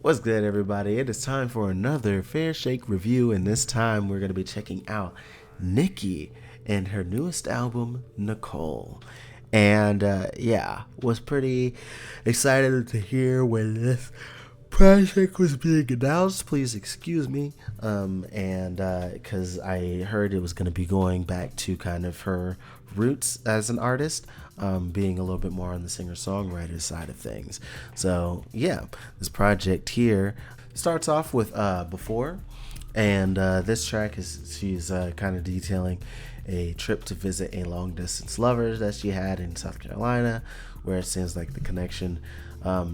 What's good, everybody? It is time for another Fair Shake review, and this time we're going to be checking out NIKI and her newest album, Nicole. And was pretty excited to hear when this project was being announced. Please excuse me. And because I heard it was going to be going back to kind of her roots as an artist, being a little bit more on the singer-songwriter side of things. So yeah, this project here starts off with Before, and this track is she's kind of detailing a trip to visit a long-distance lover that she had in South Carolina, where it seems like the connection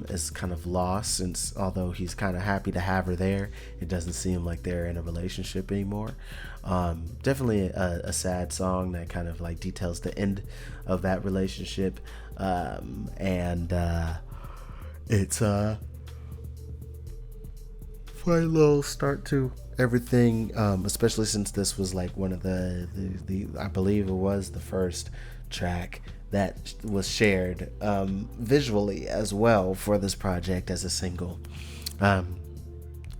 is kind of lost, since although he's kind of happy to have her there, it doesn't seem like they're in a relationship anymore. Definitely a sad song that kind of like details the end of that relationship, and it's a fun little start to everything, especially since this was like one of the I believe it was the first track that was shared visually as well for this project as a single.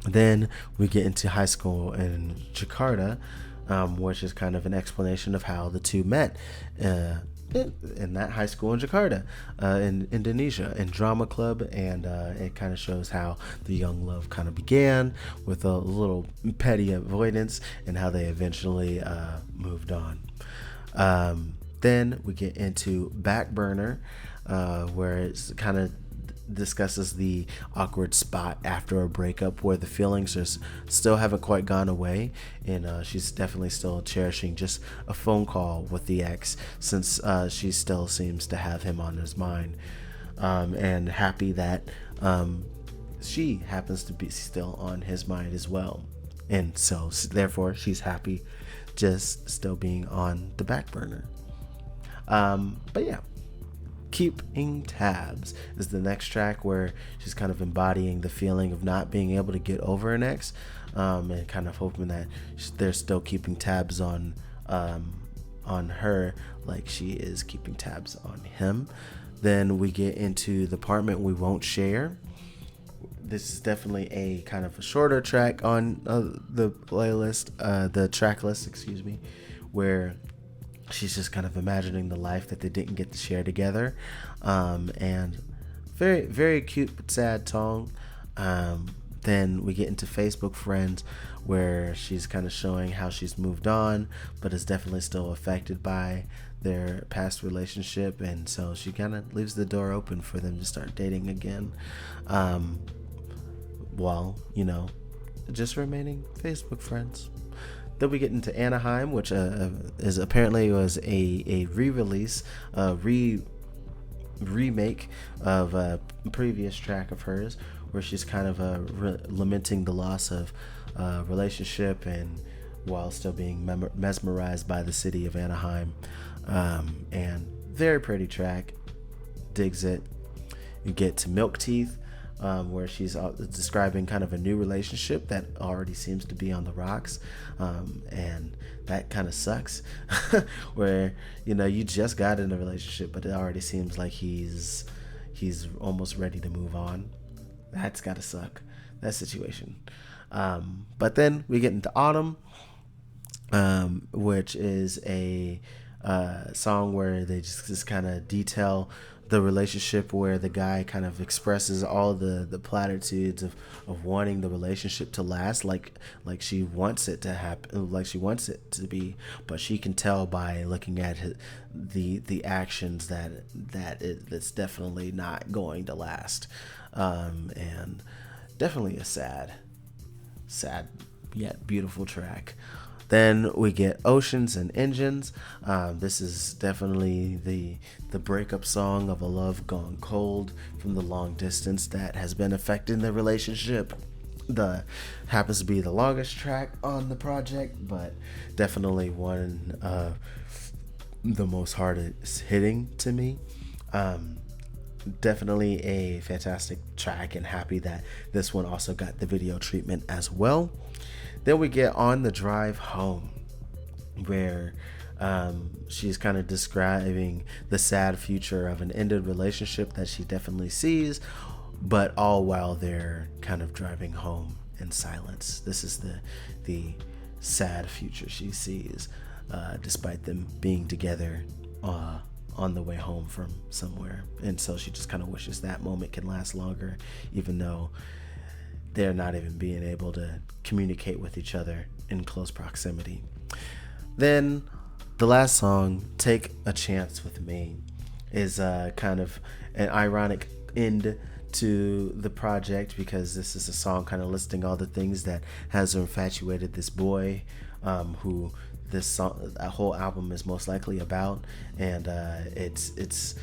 Then we get into High School in Jakarta, which is kind of an explanation of how the two met in that high school in Jakarta, in Indonesia, in drama club, and it kind of shows how the young love kind of began with a little petty avoidance and how they eventually moved on. Then we get into Back Burner, where it's kind of discusses the awkward spot after a breakup where the feelings just still haven't quite gone away, and she's definitely still cherishing just a phone call with the ex, since she still seems to have him on his mind, and happy that she happens to be still on his mind as well, and so therefore she's happy just still being on the back burner. But yeah, Keeping Tabs is the next track, where she's kind of embodying the feeling of not being able to get over an ex, and kind of hoping that they're still keeping tabs on her, like she is keeping tabs on him. Then we get into The Apartment We Won't Share. This is definitely a kind of a shorter track on the playlist, the track list, excuse me, where she's just kind of imagining the life that they didn't get to share together, and very, very cute but sad song. Then we get into Facebook Friends, where she's kind of showing how she's moved on, but is definitely still affected by their past relationship, and so she kind of leaves the door open for them to start dating again, while just remaining Facebook friends. Then we get into Anaheim, which is apparently was a re-release, remake of a previous track of hers, where she's kind of lamenting the loss of relationship, and while still being mesmerized by the city of Anaheim. And very pretty track, digs it. You get to Milk Teeth, where she's describing kind of a new relationship that already seems to be on the rocks, and that kind of sucks. Where you just got in a relationship, but it already seems like he's almost ready to move on. That's gotta suck, that situation. But then we get into Autumn, which is a song where they just kind of detail the relationship, where the guy kind of expresses all the platitudes of wanting the relationship to last, like she wants it to happen, like she wants it to be, but she can tell by looking at the actions that it's definitely not going to last, and definitely a sad yet beautiful track. Then we get Oceans and Engines. This is definitely the breakup song of a love gone cold from the long distance that has been affecting the relationship. The happens to be the longest track on the project, but definitely one of the most hardest hitting to me. Definitely a fantastic track, and happy that this one also got the video treatment as well. Then we get On the Drive Home, where she's kind of describing the sad future of an ended relationship that she definitely sees, but all while they're kind of driving home in silence. This is the sad future she sees, despite them being together on the way home from somewhere. And so she just kind of wishes that moment can last longer, even though they're not even being able to communicate with each other in close proximity. Then the last song, Take a Chance with Me, is kind of an ironic end to the project, because this is a song kind of listing all the things that has infatuated this boy, who this song, a whole album is most likely about. And it's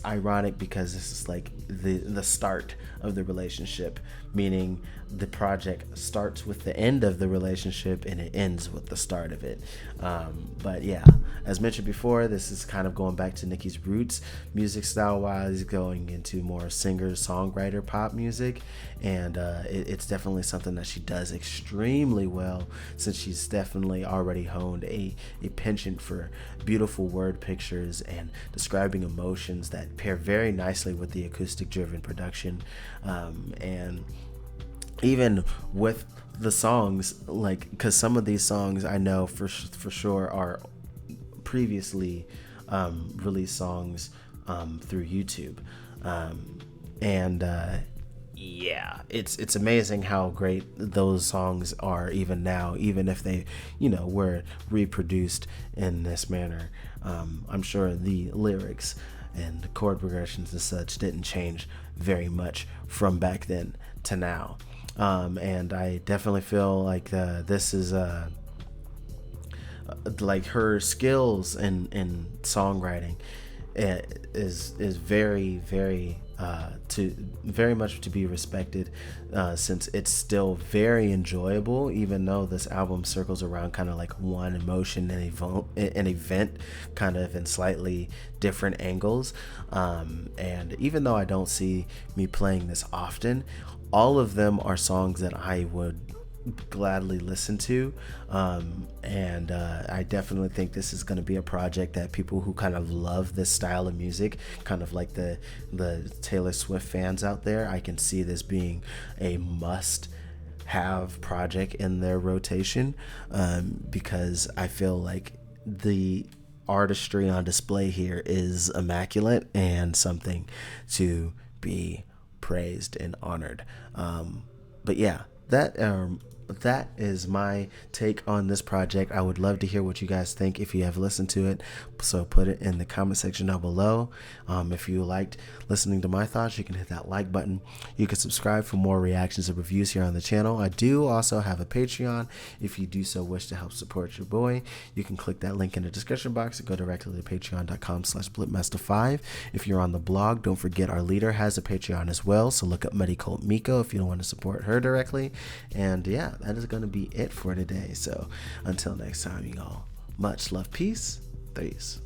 ironic because this is like the start of the relationship, meaning the project starts with the end of the relationship and it ends with the start of it. But yeah, as mentioned before, this is kind of going back to NIKI's roots music style wise, going into more singer-songwriter pop music. And it's definitely something that she does extremely well, since she's definitely already honed a penchant for beautiful word pictures and describing emotions that pair very nicely with the acoustic driven production. And even with the songs, like, because some of these songs I know for sure are previously released songs through YouTube. Yeah, it's amazing how great those songs are even now, even if they, were reproduced in this manner. I'm sure the lyrics and the chord progressions and such didn't change very much from back then to now. And I definitely feel like this is like her skills in songwriting is very, very very much to be respected, since it's still very enjoyable, even though this album circles around kind of like one emotion and an event kind of in slightly different angles. And even though I don't see me playing this often, all of them are songs that I would gladly listen to. And I definitely think this is going to be a project that people who kind of love this style of music, kind of like the Taylor Swift fans out there, I can see this being a must have project in their rotation, because I feel like the artistry on display here is immaculate and something to be praised and honored. But yeah, that is my take on this project. I would love to hear what you guys think if you have listened to it, so put it in the comment section down below. If you liked listening to my thoughts, you can hit that like button. You can subscribe for more reactions and reviews here on the channel. I do also have a Patreon. If you do so wish to help support your boy, you can click that link in the description box and go directly to patreon.com/blipmaster5. If you're on the blog, don't forget our leader has a Patreon as well, so look up Muddy Colt Miko if you don't want to support her directly. And yeah, that is going to be it for today. So until next time, y'all, much love, peace, threes.